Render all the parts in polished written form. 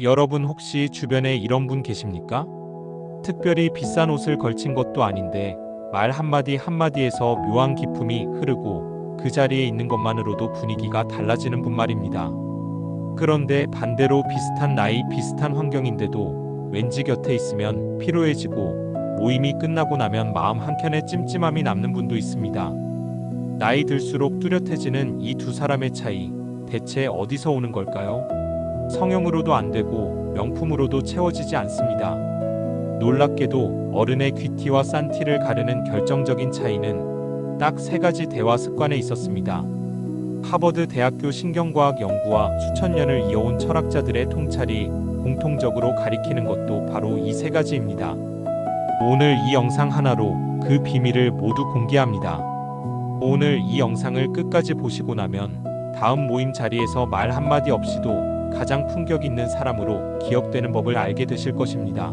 여러분 혹시 주변에 이런 분 계십니까? 특별히 비싼 옷을 걸친 것도 아닌데 말 한마디 한마디에서 묘한 기품이 흐르고 그 자리에 있는 것만으로도 분위기가 달라지는 분 말입니다. 그런데 반대로 비슷한 나이, 비슷한 환경인데도 왠지 곁에 있으면 피로해지고 모임이 끝나고 나면 마음 한켠에 찜찜함이 남는 분도 있습니다. 나이 들수록 뚜렷해지는 이 두 사람의 차이, 대체 어디서 오는 걸까요? 성형으로도 안 되고 명품으로도 채워지지 않습니다. 놀랍게도 어른의 귀티와 싼티를 가르는 결정적인 차이는 딱 세 가지 대화 습관에 있었습니다. 하버드 대학교 신경과학 연구와 수천 년을 이어온 철학자들의 통찰이 공통적으로 가리키는 것도 바로 이 세 가지입니다. 오늘 이 영상 하나로 그 비밀을 모두 공개합니다. 오늘 이 영상을 끝까지 보시고 나면 다음 모임 자리에서 말 한마디 없이도 가장 품격 있는 사람으로 기억되는 법을 알게 되실 것입니다.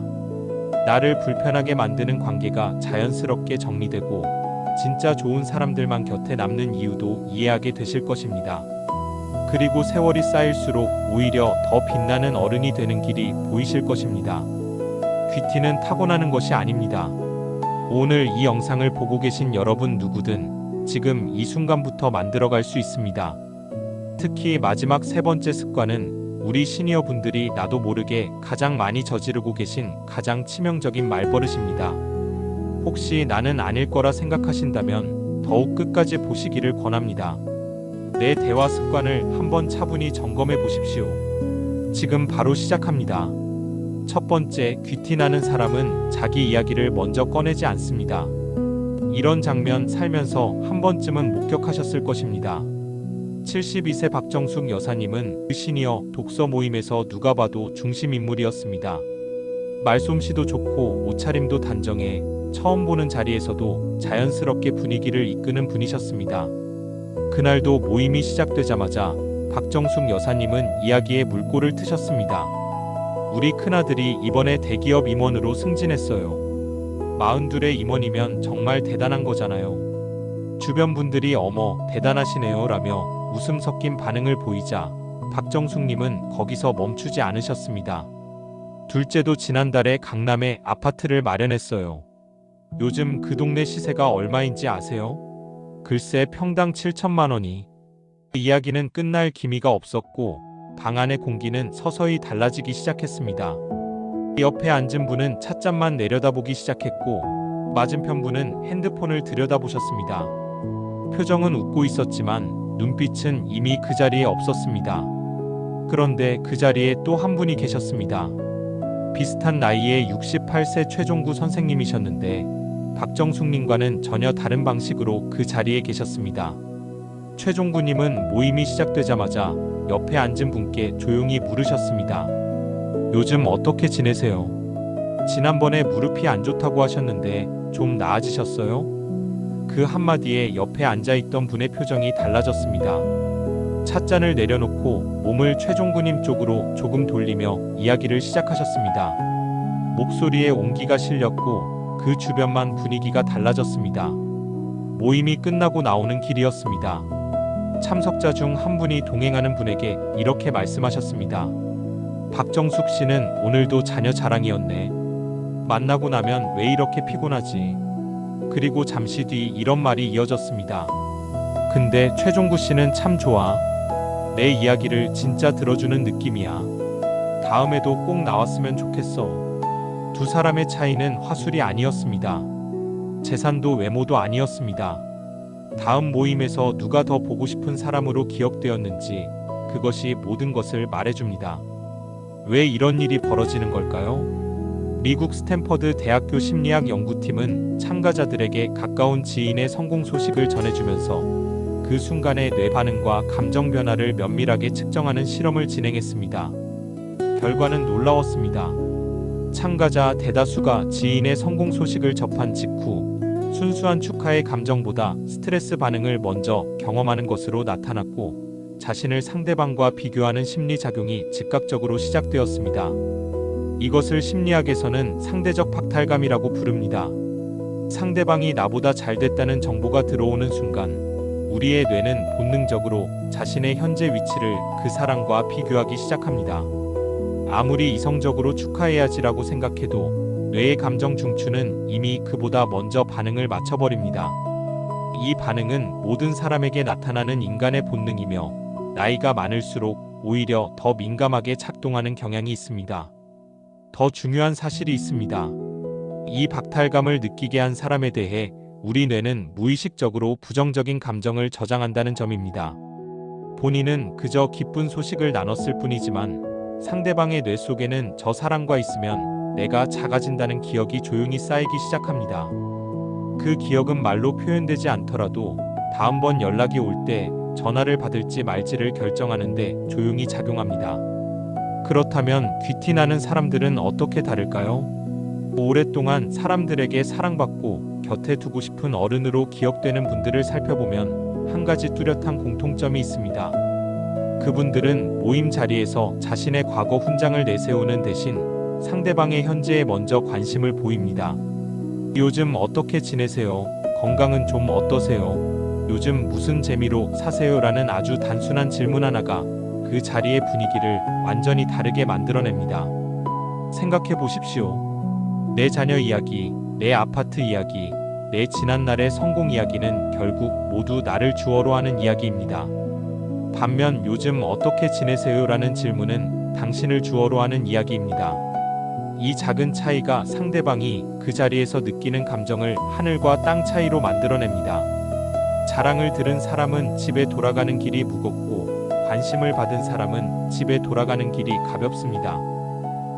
나를 불편하게 만드는 관계가 자연스럽게 정리되고 진짜 좋은 사람들만 곁에 남는 이유도 이해하게 되실 것입니다. 그리고 세월이 쌓일수록 오히려 더 빛나는 어른이 되는 길이 보이실 것입니다. 귀티는 타고나는 것이 아닙니다. 오늘 이 영상을 보고 계신 여러분 누구든 지금 이 순간부터 만들어갈 수 있습니다. 특히 마지막 세 번째 습관은 우리 시니어 분들이 나도 모르게 가장 많이 저지르고 계신 가장 치명적인 말버릇입니다. 혹시 나는 아닐 거라 생각하신다면 더욱 끝까지 보시기를 권합니다. 내 대화 습관을 한번 차분히 점검해 보십시오. 지금 바로 시작합니다. 첫 번째, 귀티나는 사람은 자기 이야기를 먼저 꺼내지 않습니다. 이런 장면 살면서 한 번쯤은 목격하셨을 것입니다. 72세 박정숙 여사님은 그 시니어 독서 모임에서 누가 봐도 중심 인물이었습니다. 말솜씨도 좋고 옷차림도 단정해 처음 보는 자리에서도 자연스럽게 분위기를 이끄는 분이셨습니다. 그날도 모임이 시작되자마자 박정숙 여사님은 이야기에 물꼬를 트셨습니다. 우리 큰아들이 이번에 대기업 임원으로 승진했어요. 42의 임원이면 정말 대단한 거잖아요. 주변 분들이 어머 대단하시네요 라며 웃음 섞인 반응을 보이자 박정숙님은 거기서 멈추지 않으셨습니다. 둘째도 지난달에 강남에 아파트를 마련했어요. 요즘 그 동네 시세가 얼마인지 아세요? 글쎄 평당 7천만 원이. 이야기는 끝날 기미가 없었고 방 안의 공기는 서서히 달라지기 시작했습니다. 옆에 앉은 분은 찻잔만 내려다보기 시작했고 맞은편 분은 핸드폰을 들여다보셨습니다. 표정은 웃고 있었지만 눈빛은 이미 그 자리에 없었습니다. 그런데 그 자리에 또 한 분이 계셨습니다. 비슷한 나이의 68세 최종구 선생님이셨는데 박정숙님과는 전혀 다른 방식으로 그 자리에 계셨습니다. 최종구님은 모임이 시작되자마자 옆에 앉은 분께 조용히 물으셨습니다. 요즘 어떻게 지내세요? 지난번에 무릎이 안 좋다고 하셨는데 좀 나아지셨어요? 그 한마디에 옆에 앉아있던 분의 표정이 달라졌습니다. 찻잔을 내려놓고 몸을 최종구님 쪽으로 조금 돌리며 이야기를 시작하셨습니다. 목소리에 온기가 실렸고 그 주변만 분위기가 달라졌습니다. 모임이 끝나고 나오는 길이었습니다. 참석자 중 한 분이 동행하는 분에게 이렇게 말씀하셨습니다. 박정숙 씨는 오늘도 자녀 자랑이었네. 만나고 나면 왜 이렇게 피곤하지? 그리고 잠시 뒤 이런 말이 이어졌습니다. 근데 최종구 씨는 참 좋아. 내 이야기를 진짜 들어주는 느낌이야. 다음에도 꼭 나왔으면 좋겠어. 두 사람의 차이는 화술이 아니었습니다. 재산도 외모도 아니었습니다. 다음 모임에서 누가 더 보고 싶은 사람으로 기억되었는지 그것이 모든 것을 말해줍니다. 왜 이런 일이 벌어지는 걸까요? 미국 스탠퍼드 대학교 심리학 연구팀은 참가자들에게 가까운 지인의 성공 소식을 전해주면서 그 순간의 뇌 반응과 감정 변화를 면밀하게 측정하는 실험을 진행했습니다. 결과는 놀라웠습니다. 참가자 대다수가 지인의 성공 소식을 접한 직후 순수한 축하의 감정보다 스트레스 반응을 먼저 경험하는 것으로 나타났고 자신을 상대방과 비교하는 심리작용이 즉각적으로 시작되었습니다. 이것을 심리학에서는 상대적 박탈감이라고 부릅니다. 상대방이 나보다 잘 됐다는 정보가 들어오는 순간 우리의 뇌는 본능적으로 자신의 현재 위치를 그 사람과 비교하기 시작합니다. 아무리 이성적으로 축하해야지라고 생각해도 뇌의 감정 중추는 이미 그보다 먼저 반응을 맞춰버립니다. 이 반응은 모든 사람에게 나타나는 인간의 본능이며 나이가 많을수록 오히려 더 민감하게 작동하는 경향이 있습니다. 더 중요한 사실이 있습니다. 이 박탈감을 느끼게 한 사람에 대해 우리 뇌는 무의식적으로 부정적인 감정을 저장한다는 점입니다. 본인은 그저 기쁜 소식을 나눴을 뿐이지만 상대방의 뇌 속에는 저 사람과 있으면 내가 작아진다는 기억이 조용히 쌓이기 시작합니다. 그 기억은 말로 표현되지 않더라도 다음번 연락이 올 때 전화를 받을지 말지를 결정하는데 조용히 작용합니다. 그렇다면 귀티나는 사람들은 어떻게 다를까요? 오랫동안 사람들에게 사랑받고 곁에 두고 싶은 어른으로 기억되는 분들을 살펴보면 한 가지 뚜렷한 공통점이 있습니다. 그분들은 모임 자리에서 자신의 과거 훈장을 내세우는 대신 상대방의 현재에 먼저 관심을 보입니다. 요즘 어떻게 지내세요? 건강은 좀 어떠세요? 요즘 무슨 재미로 사세요? 라는 아주 단순한 질문 하나가 그 자리의 분위기를 완전히 다르게 만들어냅니다. 생각해 보십시오. 내 자녀 이야기, 내 아파트 이야기, 내 지난날의 성공 이야기는 결국 모두 나를 주어로 하는 이야기입니다. 반면 요즘 어떻게 지내세요? 라는 질문은 당신을 주어로 하는 이야기입니다. 이 작은 차이가 상대방이 그 자리에서 느끼는 감정을 하늘과 땅 차이로 만들어냅니다. 자랑을 들은 사람은 집에 돌아가는 길이 무겁고 관심을 받은 사람은 집에 돌아가는 길이 가볍습니다.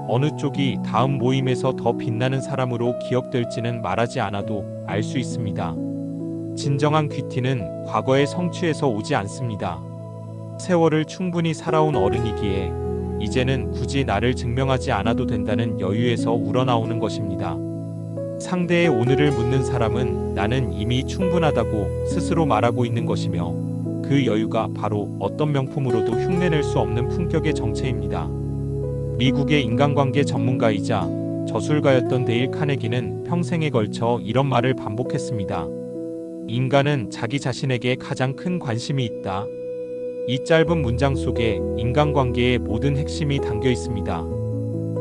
어느 쪽이 다음 모임에서 더 빛나는 사람으로 기억될지는 말하지 않아도 알 수 있습니다. 진정한 귀티는 과거의 성취에서 오지 않습니다. 세월을 충분히 살아온 어른이기에 이제는 굳이 나를 증명하지 않아도 된다는 여유에서 우러나오는 것입니다. 상대의 오늘을 묻는 사람은 나는 이미 충분하다고 스스로 말하고 있는 것이며 그 여유가 바로 어떤 명품으로도 흉내낼 수 없는 품격의 정체입니다. 미국의 인간관계 전문가이자 저술가였던 데일 카네기는 평생에 걸쳐 이런 말을 반복했습니다. 인간은 자기 자신에게 가장 큰 관심이 있다. 이 짧은 문장 속에 인간관계의 모든 핵심이 담겨 있습니다.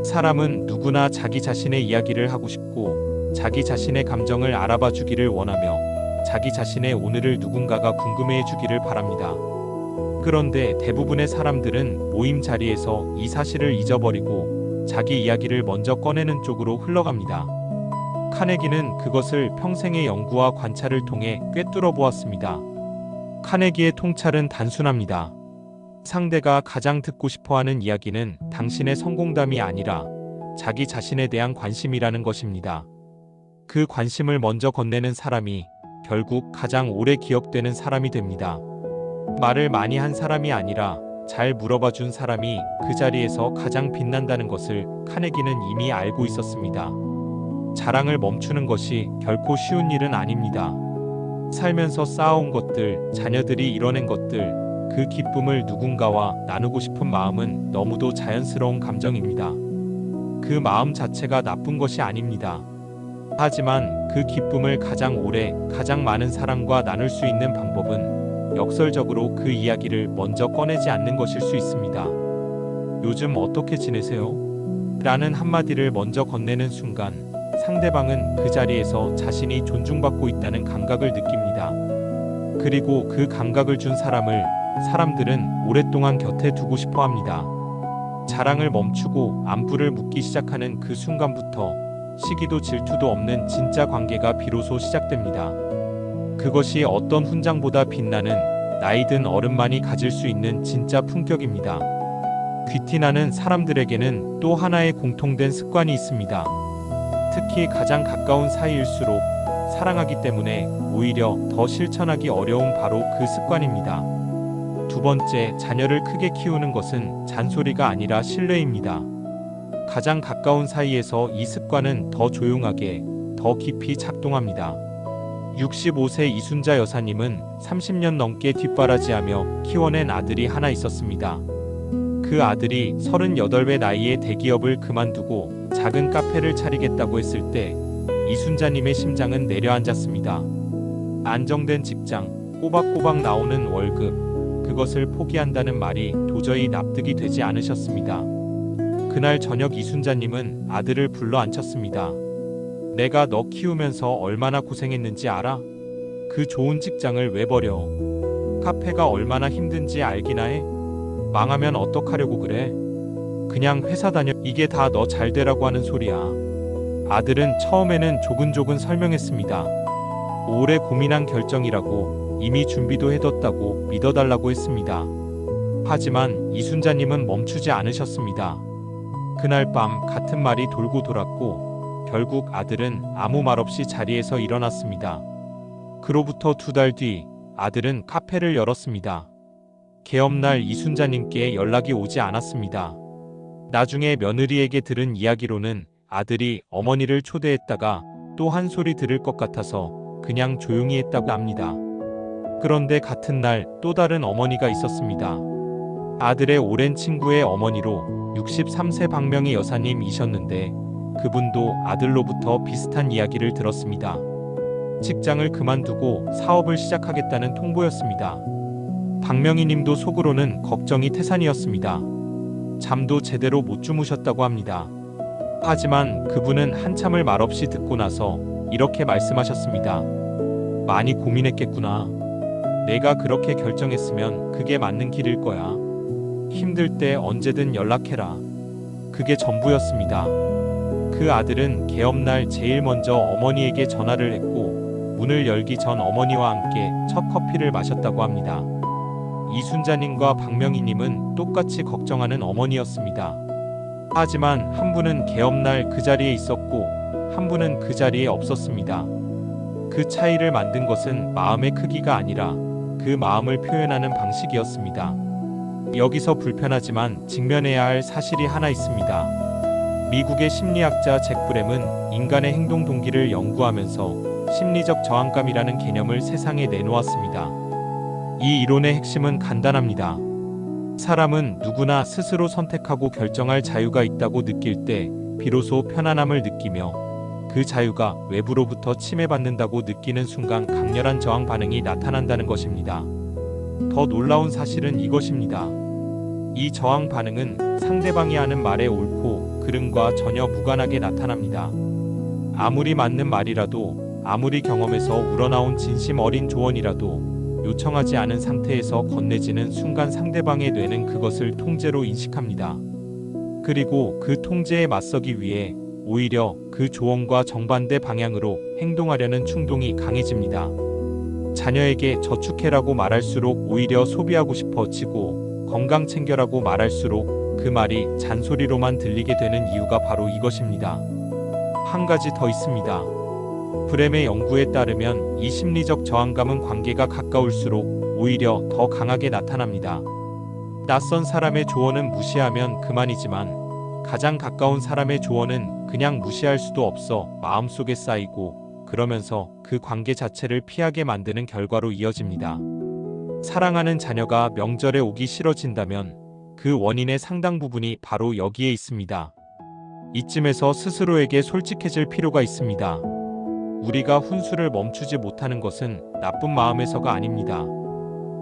사람은 누구나 자기 자신의 이야기를 하고 싶고 자기 자신의 감정을 알아봐 주기를 원하며 자기 자신의 오늘을 누군가가 궁금해해 주기를 바랍니다. 그런데 대부분의 사람들은 모임 자리에서 이 사실을 잊어버리고 자기 이야기를 먼저 꺼내는 쪽으로 흘러갑니다. 카네기는 그것을 평생의 연구와 관찰을 통해 꿰뚫어 보았습니다. 카네기의 통찰은 단순합니다. 상대가 가장 듣고 싶어하는 이야기는 당신의 성공담이 아니라 자기 자신에 대한 관심이라는 것입니다. 그 관심을 먼저 건네는 사람이 결국 가장 오래 기억되는 사람이 됩니다. 말을 많이 한 사람이 아니라 잘 물어봐 준 사람이 그 자리에서 가장 빛난다는 것을 카네기는 이미 알고 있었습니다. 자랑을 멈추는 것이 결코 쉬운 일은 아닙니다. 살면서 쌓아온 것들, 자녀들이 이뤄낸 것들, 그 기쁨을 누군가와 나누고 싶은 마음은 너무도 자연스러운 감정입니다. 그 마음 자체가 나쁜 것이 아닙니다. 하지만 그 기쁨을 가장 오래, 가장 많은 사람과 나눌 수 있는 방법은 역설적으로 그 이야기를 먼저 꺼내지 않는 것일 수 있습니다. 요즘 어떻게 지내세요? 라는 한마디를 먼저 건네는 순간 상대방은 그 자리에서 자신이 존중받고 있다는 감각을 느낍니다. 그리고 그 감각을 준 사람들은 오랫동안 곁에 두고 싶어 합니다. 자랑을 멈추고 안부를 묻기 시작하는 그 순간부터 시기도 질투도 없는 진짜 관계가 비로소 시작됩니다. 그것이 어떤 훈장보다 빛나는 나이든 어른만이 가질 수 있는 진짜 품격입니다. 귀티나는 사람들에게는 또 하나의 공통된 습관이 있습니다. 특히 가장 가까운 사이일수록 사랑하기 때문에 오히려 더 실천하기 어려운 바로 그 습관입니다. 두 번째, 자녀를 크게 키우는 것은 잔소리가 아니라 신뢰입니다. 가장 가까운 사이에서 이 습관은 더 조용하게, 더 깊이 작동합니다. 65세 이순자 여사님은 30년 넘게 뒷바라지하며 키워낸 아들이 하나 있었습니다. 그 아들이 38의 나이에 대기업을 그만두고 작은 카페를 차리겠다고 했을 때 이순자님의 심장은 내려앉았습니다. 안정된 직장, 꼬박꼬박 나오는 월급, 그것을 포기한다는 말이 도저히 납득이 되지 않으셨습니다. 그날 저녁 이순자님은 아들을 불러 앉혔습니다. 내가 너 키우면서 얼마나 고생했는지 알아? 그 좋은 직장을 왜 버려? 카페가 얼마나 힘든지 알기나 해? 망하면 어떡하려고 그래? 그냥 회사 다녀. 이게 다 너 잘 되라고 하는 소리야. 아들은 처음에는 조근조근 설명했습니다. 오래 고민한 결정이라고, 이미 준비도 해뒀다고 믿어달라고 했습니다. 하지만 이순자님은 멈추지 않으셨습니다. 그날 밤 같은 말이 돌고 돌았고 결국 아들은 아무 말 없이 자리에서 일어났습니다. 그로부터 2달 뒤 아들은 카페를 열었습니다. 개업날 이순자님께 연락이 오지 않았습니다. 나중에 며느리에게 들은 이야기로는 아들이 어머니를 초대했다가 또 한 소리 들을 것 같아서 그냥 조용히 했다고 합니다. 그런데 같은 날 또 다른 어머니가 있었습니다. 아들의 오랜 친구의 어머니로 63세 박명희 여사님이셨는데 그분도 아들로부터 비슷한 이야기를 들었습니다. 직장을 그만두고 사업을 시작하겠다는 통보였습니다. 박명희 님도 속으로는 걱정이 태산이었습니다. 잠도 제대로 못 주무셨다고 합니다. 하지만 그분은 한참을 말없이 듣고 나서 이렇게 말씀하셨습니다. 많이 고민했겠구나. 내가 그렇게 결정했으면 그게 맞는 길일 거야. 힘들 때 언제든 연락해라. 그게 전부였습니다. 그 아들은 개업날 제일 먼저 어머니에게 전화를 했고 문을 열기 전 어머니와 함께 첫 커피를 마셨다고 합니다. 이순자님과 박명희님은 똑같이 걱정하는 어머니였습니다. 하지만 한 분은 개업날 그 자리에 있었고 한 분은 그 자리에 없었습니다. 그 차이를 만든 것은 마음의 크기가 아니라 그 마음을 표현하는 방식이었습니다. 여기서 불편하지만 직면해야 할 사실이 하나 있습니다. 미국의 심리학자 잭 브렘은 인간의 행동 동기를 연구하면서 심리적 저항감이라는 개념을 세상에 내놓았습니다. 이 이론의 핵심은 간단합니다. 사람은 누구나 스스로 선택하고 결정할 자유가 있다고 느낄 때 비로소 편안함을 느끼며 그 자유가 외부로부터 침해받는다고 느끼는 순간 강렬한 저항 반응이 나타난다는 것입니다. 더 놀라운 사실은 이것입니다. 이 저항 반응은 상대방이 하는 말의 옳고 그름과 전혀 무관하게 나타납니다. 아무리 맞는 말이라도, 아무리 경험에서 우러나온 진심 어린 조언이라도 요청하지 않은 상태에서 건네지는 순간 상대방의 뇌는 그것을 통제로 인식합니다. 그리고 그 통제에 맞서기 위해 오히려 그 조언과 정반대 방향으로 행동하려는 충동이 강해집니다. 자녀에게 저축해라고 말할수록 오히려 소비하고 싶어지고 건강 챙겨라고 말할수록 그 말이 잔소리로만 들리게 되는 이유가 바로 이것입니다. 한 가지 더 있습니다. 브렘의 연구에 따르면 이 심리적 저항감은 관계가 가까울수록 오히려 더 강하게 나타납니다. 낯선 사람의 조언은 무시하면 그만이지만 가장 가까운 사람의 조언은 그냥 무시할 수도 없어 마음속에 쌓이고 그러면서 그 관계 자체를 피하게 만드는 결과로 이어집니다. 사랑하는 자녀가 명절에 오기 싫어진다면 그 원인의 상당 부분이 바로 여기에 있습니다. 이쯤에서 스스로에게 솔직해질 필요가 있습니다. 우리가 훈수를 멈추지 못하는 것은 나쁜 마음에서가 아닙니다.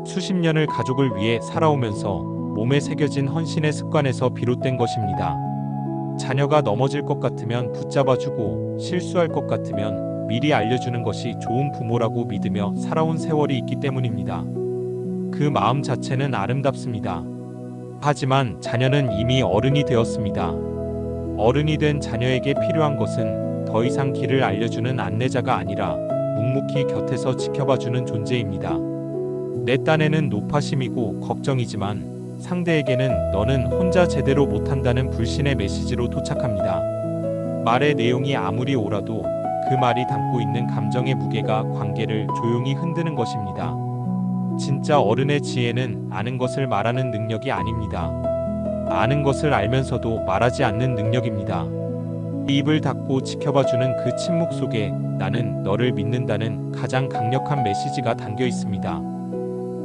수십 년을 가족을 위해 살아오면서 몸에 새겨진 헌신의 습관에서 비롯된 것입니다. 자녀가 넘어질 것 같으면 붙잡아주고 실수할 것 같으면 미리 알려주는 것이 좋은 부모라고 믿으며 살아온 세월이 있기 때문입니다. 그 마음 자체는 아름답습니다. 하지만 자녀는 이미 어른이 되었습니다. 어른이 된 자녀에게 필요한 것은 더 이상 길을 알려주는 안내자가 아니라 묵묵히 곁에서 지켜봐주는 존재입니다. 내 딴에는 노파심이고 걱정이지만 상대에게는 너는 혼자 제대로 못한다는 불신의 메시지로 도착합니다. 말의 내용이 아무리 옳아도 그 말이 담고 있는 감정의 무게가 관계를 조용히 흔드는 것입니다. 진짜 어른의 지혜는 아는 것을 말하는 능력이 아닙니다. 아는 것을 알면서도 말하지 않는 능력입니다. 입을 닫고 지켜봐주는 그 침묵 속에 나는 너를 믿는다는 가장 강력한 메시지가 담겨 있습니다.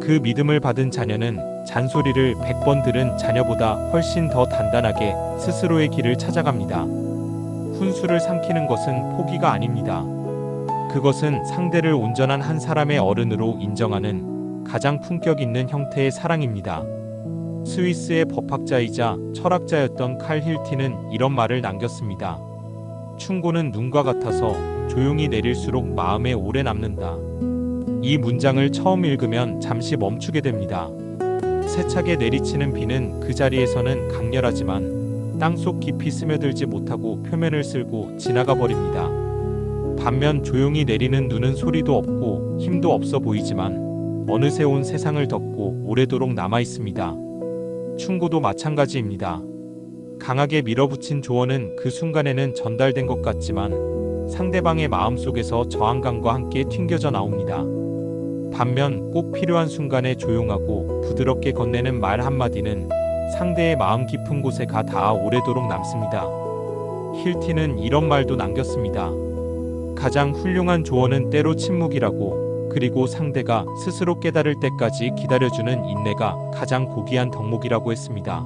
그 믿음을 받은 자녀는 잔소리를 100번 들은 자녀보다 훨씬 더 단단하게 스스로의 길을 찾아갑니다. 훈수를 삼키는 것은 포기가 아닙니다. 그것은 상대를 온전한 한 사람의 어른으로 인정하는 가장 품격 있는 형태의 사랑입니다. 스위스의 법학자이자 철학자였던 칼 힐티는 이런 말을 남겼습니다. 충고는 눈과 같아서 조용히 내릴수록 마음에 오래 남는다. 이 문장을 처음 읽으면 잠시 멈추게 됩니다. 세차게 내리치는 비는 그 자리에서는 강렬하지만 땅속 깊이 스며들지 못하고 표면을 쓸고 지나가 버립니다. 반면 조용히 내리는 눈은 소리도 없고 힘도 없어 보이지만 어느새 온 세상을 덮고 오래도록 남아 있습니다. 충고도 마찬가지입니다. 강하게 밀어붙인 조언은 그 순간에는 전달된 것 같지만 상대방의 마음속에서 저항감과 함께 튕겨져 나옵니다. 반면 꼭 필요한 순간에 조용하고 부드럽게 건네는 말 한마디는 상대의 마음 깊은 곳에 가 닿아 오래도록 남습니다. 힐티는 이런 말도 남겼습니다. 가장 훌륭한 조언은 때로 침묵이라고, 그리고 상대가 스스로 깨달을 때까지 기다려주는 인내가 가장 고귀한 덕목이라고 했습니다.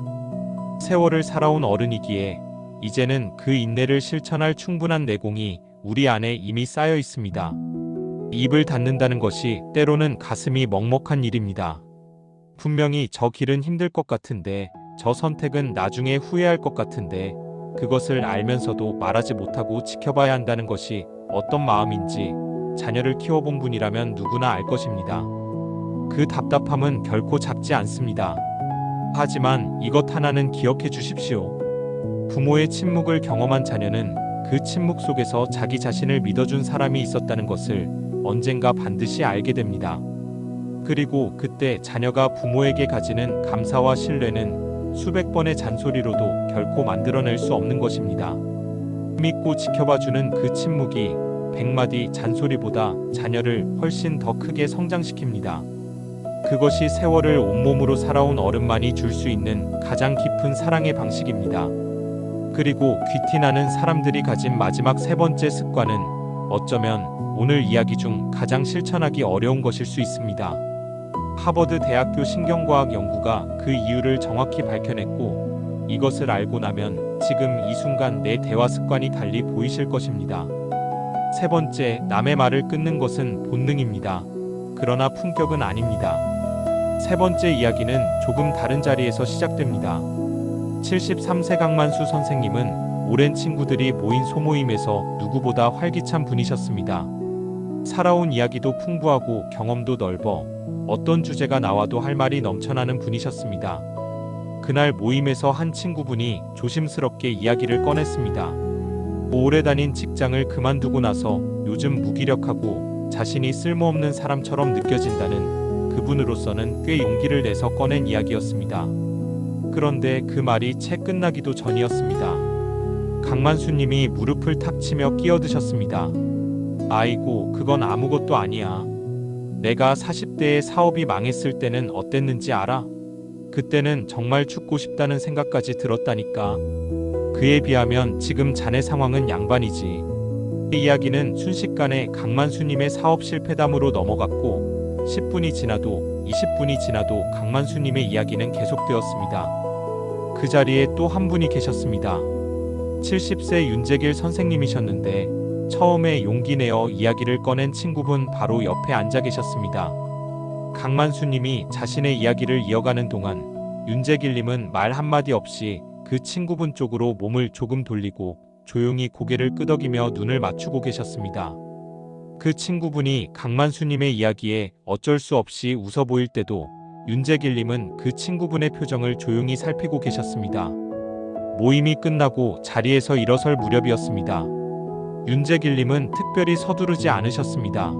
세월을 살아온 어른이기에 이제는 그 인내를 실천할 충분한 내공이 우리 안에 이미 쌓여 있습니다. 입을 닫는다는 것이 때로는 가슴이 먹먹한 일입니다. 분명히 저 길은 힘들 것 같은데, 저 선택은 나중에 후회할 것 같은데, 그것을 알면서도 말하지 못하고 지켜봐야 한다는 것이 어떤 마음인지 자녀를 키워본 분이라면 누구나 알 것입니다. 그 답답함은 결코 작지 않습니다. 하지만 이것 하나는 기억해 주십시오. 부모의 침묵을 경험한 자녀는 그 침묵 속에서 자기 자신을 믿어준 사람이 있었다는 것을 언젠가 반드시 알게 됩니다. 그리고 그때 자녀가 부모에게 가지는 감사와 신뢰는 수백 번의 잔소리로도 결코 만들어낼 수 없는 것입니다. 믿고 지켜봐주는 그 침묵이 100마디 잔소리보다 자녀를 훨씬 더 크게 성장시킵니다. 그것이 세월을 온몸으로 살아온 어른만이 줄 수 있는 가장 깊은 사랑의 방식입니다. 그리고 귀티나는 사람들이 가진 마지막 세 번째 습관은 어쩌면 오늘 이야기 중 가장 실천하기 어려운 것일 수 있습니다. 하버드 대학교 신경과학 연구가 그 이유를 정확히 밝혀냈고, 이것을 알고 나면 지금 이 순간 내 대화 습관이 달리 보이실 것입니다. 세 번째, 남의 말을 끊는 것은 본능입니다. 그러나 품격은 아닙니다. 세 번째 이야기는 조금 다른 자리에서 시작됩니다. 73세 강만수 선생님은 오랜 친구들이 모인 소모임에서 누구보다 활기찬 분이셨습니다. 살아온 이야기도 풍부하고 경험도 넓어 어떤 주제가 나와도 할 말이 넘쳐나는 분이셨습니다. 그날 모임에서 한 친구분이 조심스럽게 이야기를 꺼냈습니다. 오래 다닌 직장을 그만두고 나서 요즘 무기력하고 자신이 쓸모없는 사람처럼 느껴진다는 그분으로서는 꽤 용기를 내서 꺼낸 이야기였습니다. 그런데 그 말이 채 끝나기도 전이었습니다. 강만수님이 무릎을 탁 치며 끼어드셨습니다. 아이고, 그건 아무것도 아니야. 내가 40대에 사업이 망했을 때는 어땠는지 알아? 그때는 정말 죽고 싶다는 생각까지 들었다니까. 그에 비하면 지금 자네 상황은 양반이지. 이 이야기는 순식간에 강만수님의 사업 실패담으로 넘어갔고 10분이 지나도 20분이 지나도 강만수님의 이야기는 계속되었습니다. 그 자리에 또 한 분이 계셨습니다. 70세 윤재길 선생님이셨는데 처음에 용기 내어 이야기를 꺼낸 친구분 바로 옆에 앉아 계셨습니다. 강만수님이 자신의 이야기를 이어가는 동안 윤재길님은 말 한마디 없이 그 친구분 쪽으로 몸을 조금 돌리고 조용히 고개를 끄덕이며 눈을 맞추고 계셨습니다. 그 친구분이 강만수님의 이야기에 어쩔 수 없이 웃어 보일 때도 윤재길님은 그 친구분의 표정을 조용히 살피고 계셨습니다. 모임이 끝나고 자리에서 일어설 무렵이었습니다. 윤재길님은 특별히 서두르지 않으셨습니다.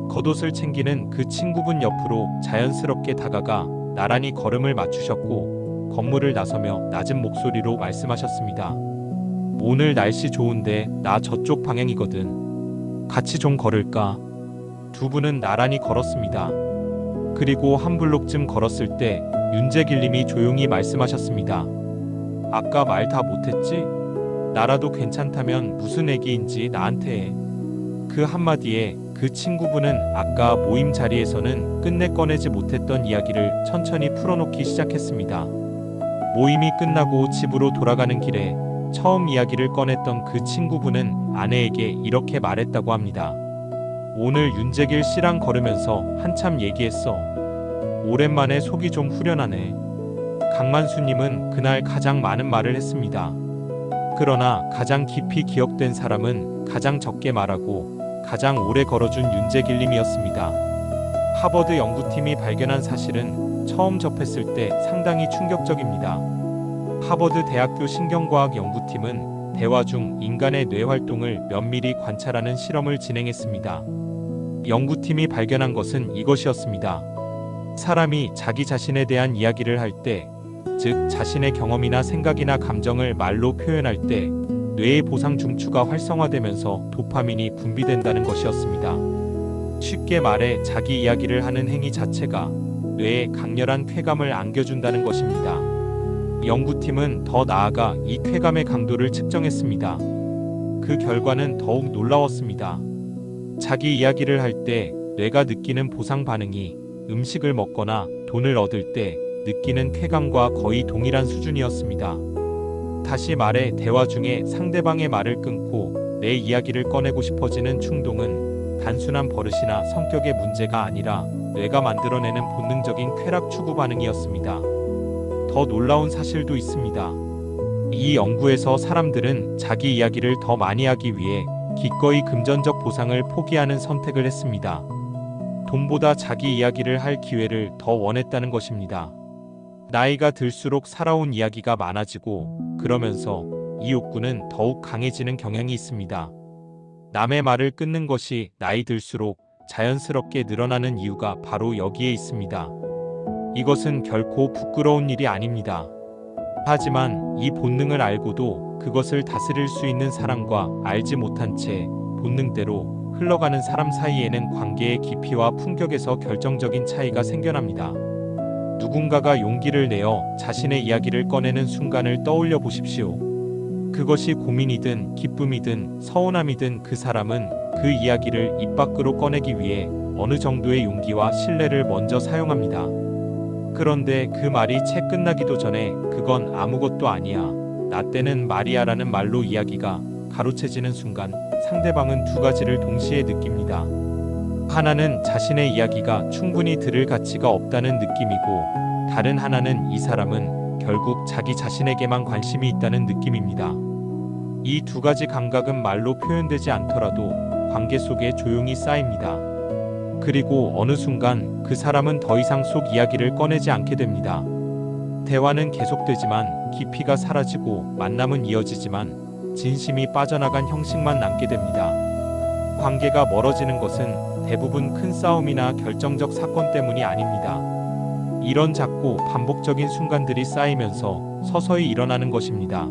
겉옷을 챙기는 그 친구분 옆으로 자연스럽게 다가가 나란히 걸음을 맞추셨고 건물을 나서며 낮은 목소리로 말씀하셨습니다. 오늘 날씨 좋은데 나 저쪽 방향이거든. 같이 좀 걸을까? 두 분은 나란히 걸었습니다. 그리고 한 블록쯤 걸었을 때 윤재길님이 조용히 말씀하셨습니다. 아까 말 다 못했지? 나라도 괜찮다면 무슨 얘기인지 나한테 해. 그 한마디에 그 친구분은 아까 모임 자리에서는 끝내 꺼내지 못했던 이야기를 천천히 풀어놓기 시작했습니다. 모임이 끝나고 집으로 돌아가는 길에 처음 이야기를 꺼냈던 그 친구분은 아내에게 이렇게 말했다고 합니다. 오늘 윤재길 씨랑 걸으면서 한참 얘기했어. 오랜만에 속이 좀 후련하네. 강만수님은 그날 가장 많은 말을 했습니다. 그러나 가장 깊이 기억된 사람은 가장 적게 말하고 가장 오래 걸어준 윤재길님이었습니다. 하버드 연구팀이 발견한 사실은 처음 접했을 때 상당히 충격적입니다. 하버드 대학교 신경과학 연구팀은 대화 중 인간의 뇌 활동을 면밀히 관찰하는 실험을 진행했습니다. 연구팀이 발견한 것은 이것이었습니다. 사람이 자기 자신에 대한 이야기를 할 때, 즉 자신의 경험이나 생각이나 감정을 말로 표현할 때 뇌의 보상 중추가 활성화되면서 도파민이 분비된다는 것이었습니다. 쉽게 말해 자기 이야기를 하는 행위 자체가 뇌에 강렬한 쾌감을 안겨준다는 것입니다. 연구팀은 더 나아가 이 쾌감의 강도를 측정했습니다. 그 결과는 더욱 놀라웠습니다. 자기 이야기를 할 때 뇌가 느끼는 보상 반응이 음식을 먹거나 돈을 얻을 때 느끼는 쾌감과 거의 동일한 수준이었습니다. 다시 말해 대화 중에 상대방의 말을 끊고 내 이야기를 꺼내고 싶어지는 충동은 단순한 버릇이나 성격의 문제가 아니라 뇌가 만들어내는 본능적인 쾌락 추구 반응이었습니다. 더 놀라운 사실도 있습니다. 이 연구에서 사람들은 자기 이야기를 더 많이 하기 위해 기꺼이 금전적 보상을 포기하는 선택을 했습니다. 돈보다 자기 이야기를 할 기회를 더 원했다는 것입니다. 나이가 들수록 살아온 이야기가 많아지고 그러면서 이 욕구는 더욱 강해지는 경향이 있습니다. 남의 말을 끊는 것이 나이 들수록 자연스럽게 늘어나는 이유가 바로 여기에 있습니다. 이것은 결코 부끄러운 일이 아닙니다. 하지만 이 본능을 알고도 그것을 다스릴 수 있는 사람과 알지 못한 채 본능대로 흘러가는 사람 사이에는 관계의 깊이와 품격에서 결정적인 차이가 생겨납니다. 누군가가 용기를 내어 자신의 이야기를 꺼내는 순간을 떠올려 보십시오. 그것이 고민이든 기쁨이든 서운함이든 그 사람은 그 이야기를 입 밖으로 꺼내기 위해 어느 정도의 용기와 신뢰를 먼저 사용합니다. 그런데 그 말이 채 끝나기도 전에 그건 아무것도 아니야. 나 때는 말이야라는 말로 이야기가 가로채지는 순간 상대방은 두 가지를 동시에 느낍니다. 하나는 자신의 이야기가 충분히 들을 가치가 없다는 느낌이고 다른 하나는 이 사람은 결국 자기 자신에게만 관심이 있다는 느낌입니다. 이 두 가지 감각은 말로 표현되지 않더라도 관계 속에 조용히 쌓입니다. 그리고 어느 순간 그 사람은 더 이상 속 이야기를 꺼내지 않게 됩니다. 대화는 계속되지만 깊이가 사라지고 만남은 이어지지만 진심이 빠져나간 형식만 남게 됩니다. 관계가 멀어지는 것은 대부분 큰 싸움이나 결정적 사건 때문이 아닙니다. 이런 작고 반복적인 순간들이 쌓이면서 서서히 일어나는 것입니다.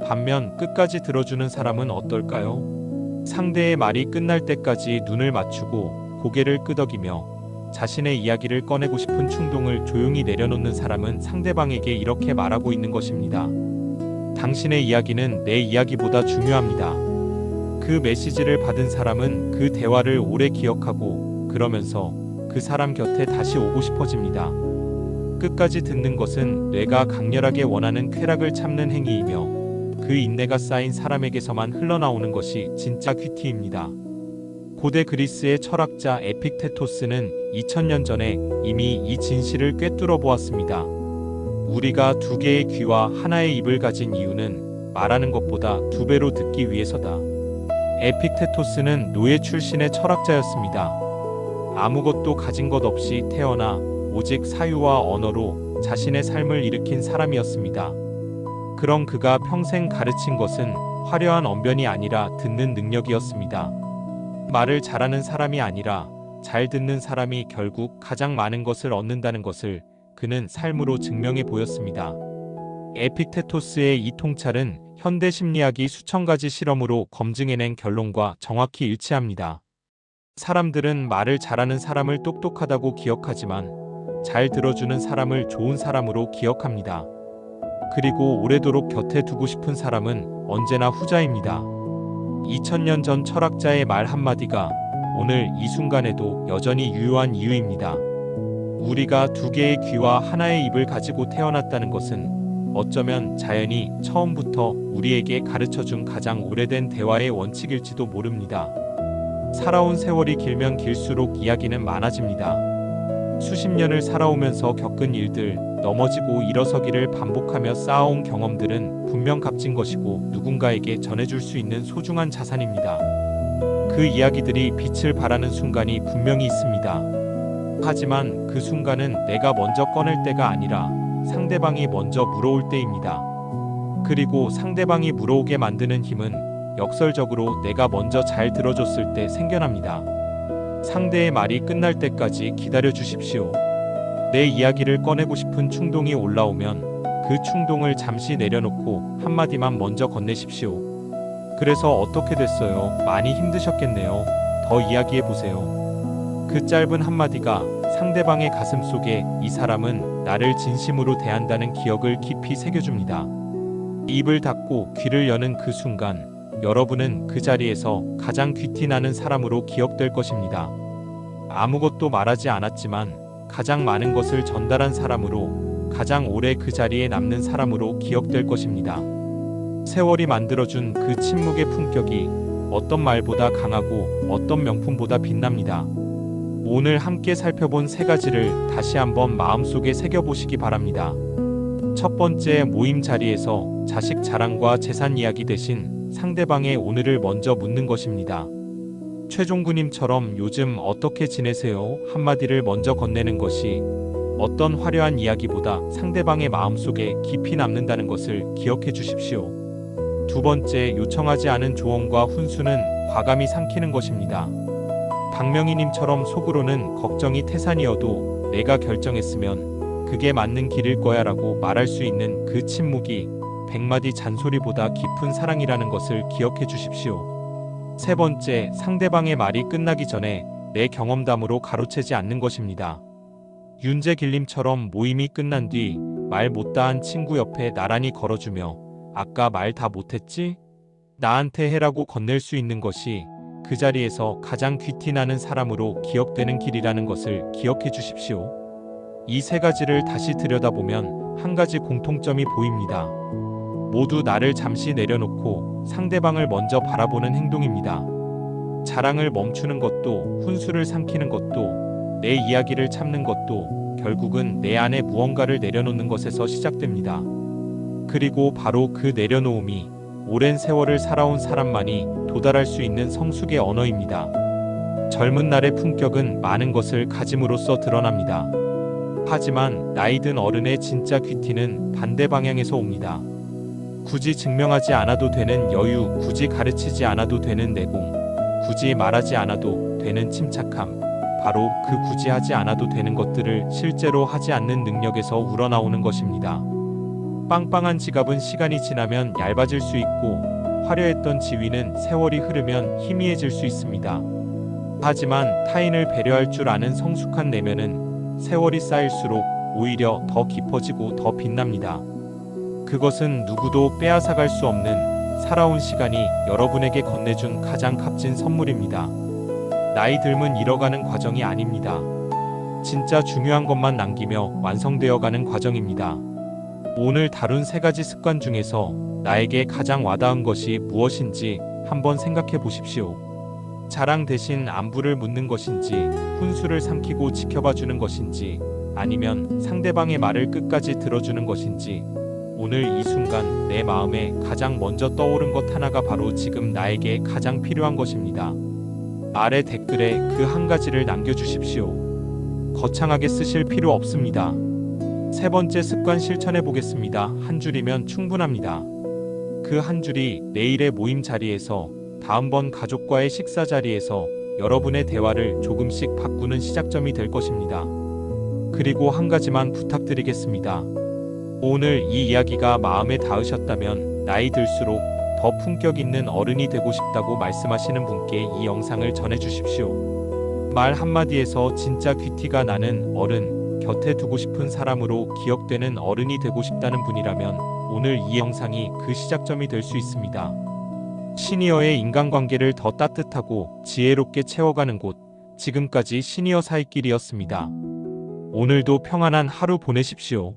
반면 끝까지 들어주는 사람은 어떨까요? 상대의 말이 끝날 때까지 눈을 맞추고 고개를 끄덕이며 자신의 이야기를 꺼내고 싶은 충동을 조용히 내려놓는 사람은 상대방에게 이렇게 말하고 있는 것입니다. 당신의 이야기는 내 이야기보다 중요합니다. 그 메시지를 받은 사람은 그 대화를 오래 기억하고 그러면서 그 사람 곁에 다시 오고 싶어집니다. 끝까지 듣는 것은 뇌가 강렬하게 원하는 쾌락을 참는 행위이며 그 인내가 쌓인 사람에게서만 흘러나오는 것이 진짜 큐티입니다. 고대 그리스의 철학자 에픽테토스는 2000년 전에 이미 이 진실을 꿰뚫어 보았습니다. 우리가 두 개의 귀와 하나의 입을 가진 이유는 말하는 것보다 두 배로 듣기 위해서다. 에픽테토스는 노예 출신의 철학자였습니다. 아무것도 가진 것 없이 태어나 오직 사유와 언어로 자신의 삶을 일으킨 사람이었습니다. 그런 그가 평생 가르친 것은 화려한 언변이 아니라 듣는 능력이었습니다. 말을 잘하는 사람이 아니라 잘 듣는 사람이 결국 가장 많은 것을 얻는다는 것을 그는 삶으로 증명해 보였습니다. 에픽테토스의 이 통찰은 현대 심리학이 수천 가지 실험으로 검증해낸 결론과 정확히 일치합니다. 사람들은 말을 잘하는 사람을 똑똑하다고 기억하지만 잘 들어주는 사람을 좋은 사람으로 기억합니다. 그리고 오래도록 곁에 두고 싶은 사람은 언제나 후자입니다. 2000년 전 철학자의 말 한마디가 오늘 이 순간에도 여전히 유효한 이유입니다. 우리가 두 개의 귀와 하나의 입을 가지고 태어났다는 것은 어쩌면 자연이 처음부터 우리에게 가르쳐준 가장 오래된 대화의 원칙일지도 모릅니다. 살아온 세월이 길면 길수록 이야기는 많아집니다. 수십 년을 살아오면서 겪은 일들, 넘어지고 일어서기를 반복하며 쌓아온 경험들은 분명 값진 것이고 누군가에게 전해줄 수 있는 소중한 자산입니다. 그 이야기들이 빛을 발하는 순간이 분명히 있습니다. 하지만 그 순간은 내가 먼저 꺼낼 때가 아니라 상대방이 먼저 물어올 때입니다. 그리고 상대방이 물어오게 만드는 힘은 역설적으로 내가 먼저 잘 들어줬을 때 생겨납니다. 상대의 말이 끝날 때까지 기다려 주십시오. 내 이야기를 꺼내고 싶은 충동이 올라오면 그 충동을 잠시 내려놓고 한마디만 먼저 건네십시오. 그래서 어떻게 됐어요? 많이 힘드셨겠네요. 더 이야기해 보세요. 그 짧은 한마디가 상대방의 가슴 속에 이 사람은 나를 진심으로 대한다는 기억을 깊이 새겨줍니다. 입을 닫고 귀를 여는 그 순간 여러분은 그 자리에서 가장 귀티나는 사람으로 기억될 것입니다. 아무것도 말하지 않았지만 가장 많은 것을 전달한 사람으로, 가장 오래 그 자리에 남는 사람으로 기억될 것입니다. 세월이 만들어준 그 침묵의 품격이 어떤 말보다 강하고 어떤 명품보다 빛납니다. 오늘 함께 살펴본 세 가지를 다시 한번 마음속에 새겨보시기 바랍니다. 첫 번째, 모임 자리에서 자식 자랑과 재산 이야기 대신 상대방의 오늘을 먼저 묻는 것입니다. 최종구님처럼 요즘 어떻게 지내세요? 한마디를 먼저 건네는 것이 어떤 화려한 이야기보다 상대방의 마음속에 깊이 남는다는 것을 기억해 주십시오. 두 번째, 요청하지 않은 조언과 훈수는 과감히 삼키는 것입니다. 박명희님처럼 속으로는 걱정이 태산이어도 내가 결정했으면 그게 맞는 길일 거야 라고 말할 수 있는 그 침묵이 100마디 잔소리보다 깊은 사랑이라는 것을 기억해 주십시오. 세 번째, 상대방의 말이 끝나기 전에 내 경험담으로 가로채지 않는 것입니다. 윤재길님처럼 모임이 끝난 뒤 말 못다한 친구 옆에 나란히 걸어주며 아까 말 다 못했지? 나한테 해라고 건넬 수 있는 것이 그 자리에서 가장 귀티나는 사람으로 기억되는 길이라는 것을 기억해 주십시오. 이 세 가지를 다시 들여다보면 한 가지 공통점이 보입니다. 모두 나를 잠시 내려놓고 상대방을 먼저 바라보는 행동입니다. 자랑을 멈추는 것도, 훈수를 삼키는 것도, 내 이야기를 참는 것도 결국은 내 안에 무언가를 내려놓는 것에서 시작됩니다. 그리고 바로 그 내려놓음이 오랜 세월을 살아온 사람만이 도달할 수 있는 성숙의 언어입니다. 젊은 날의 품격은 많은 것을 가짐으로써 드러납니다. 하지만 나이 든 어른의 진짜 귀티는 반대 방향에서 옵니다. 굳이 증명하지 않아도 되는 여유, 굳이 가르치지 않아도 되는 내공, 굳이 말하지 않아도 되는 침착함, 바로 그 굳이 하지 않아도 되는 것들을 실제로 하지 않는 능력에서 우러나오는 것입니다. 빵빵한 지갑은 시간이 지나면 얇아질 수 있고 화려했던 지위는 세월이 흐르면 희미해질 수 있습니다. 하지만 타인을 배려할 줄 아는 성숙한 내면은 세월이 쌓일수록 오히려 더 깊어지고 더 빛납니다. 그것은 누구도 빼앗아갈 수 없는 살아온 시간이 여러분에게 건네준 가장 값진 선물입니다. 나이 들면 잃어가는 과정이 아닙니다. 진짜 중요한 것만 남기며 완성되어가는 과정입니다. 오늘 다룬 세 가지 습관 중에서 나에게 가장 와닿은 것이 무엇인지 한번 생각해 보십시오. 자랑 대신 안부를 묻는 것인지, 훈수를 삼키고 지켜봐주는 것인지, 아니면 상대방의 말을 끝까지 들어주는 것인지, 오늘 이 순간 내 마음에 가장 먼저 떠오른 것 하나가 바로 지금 나에게 가장 필요한 것입니다. 아래 댓글에 그 한 가지를 남겨주십시오. 거창하게 쓰실 필요 없습니다. 세 번째 습관 실천해 보겠습니다. 한 줄이면 충분합니다. 그 한 줄이 내일의 모임 자리에서, 다음번 가족과의 식사 자리에서 여러분의 대화를 조금씩 바꾸는 시작점이 될 것입니다. 그리고 한 가지만 부탁드리겠습니다. 오늘 이 이야기가 마음에 닿으셨다면 나이 들수록 더 품격 있는 어른이 되고 싶다고 말씀하시는 분께 이 영상을 전해주십시오. 말 한마디에서 진짜 귀티가 나는 어른, 곁에 두고 싶은 사람으로 기억되는 어른이 되고 싶다는 분이라면 오늘 이 영상이 그 시작점이 될 수 있습니다. 시니어의 인간관계를 더 따뜻하고 지혜롭게 채워가는 곳, 지금까지 시니어 사이길이었습니다. 오늘도 평안한 하루 보내십시오.